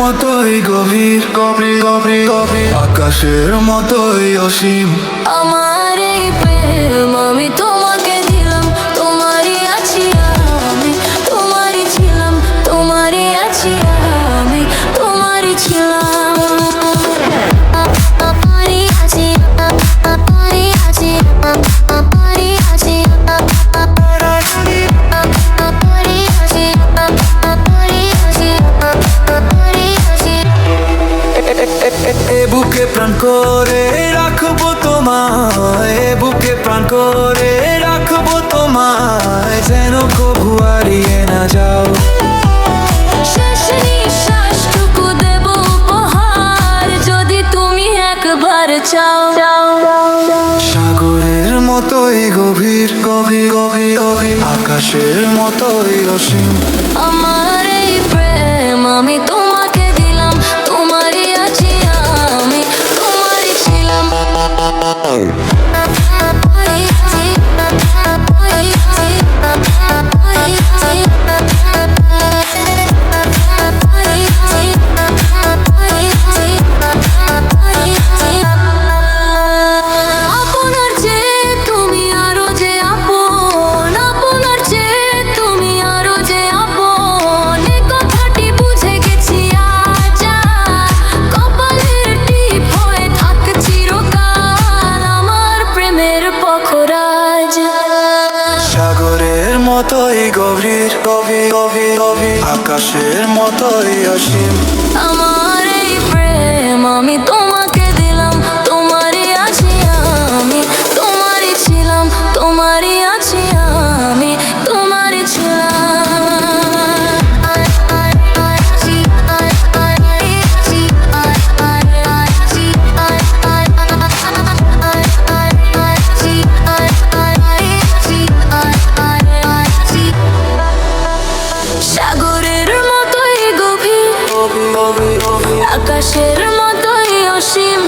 মতোই গভীর, গভীর গভীর গভীর, আকাশের মতোই অসীম। আমার এই প্রেম আমি তোমাকে দিলাম, তোমারই আছি আমি, তোমারই ছিলাম, তোমারই আছি আমি, তোমারই ছিলাম, আমারই আছি, আমারই আছি, আমারই আছি, আমারই আছি, আমারই আছি, আমারই আছি। এ বুকে প্রাণ করে রাখবো তোমায়, এ বুকে প্রাণ করে রাখবো তোমায়, যেন কভু হারিয়ে না যাও। শেষ নিঃশ্বাসটুকু দেব উপহার, যদি তুমি একবার চাও। সাগরের মতোই গভীর, গভীর গভীর গভীর, আকাশের মতোই অসীম। আমার এই প্রেম আমি তোমাকে দিলাম, তোমারই আছি আমি, তোমারই ছিলাম, আমারই আছি, আমারই আছি, আমারই আছি, আমারই আছি, আমারই আছি, আমারই আছি। আপনার চেয়ে তুমি আরো যে আপন, আপনার চেয়ে তুমি আরো যে আপন, এ কথাটি বুঝে গেছি আজ। কপালের টিপ হয়ে থাক চিরকাল আমার প্রেমের পখরাজ। সাগরের মতোই গভীর, গভীর গভীর গভীর, আকাশের মতোই অসীম। আমার এই প্রেম আমি তোমাকে দিলাম, তোমারই আছি আমি, তোমারই ছিলাম, তোমারই আছি আমি, তোমারই ছিলাম। সাগরের মতোই গভীর, গভীর গভীর গভীর, আকাশের মতোই অসীম।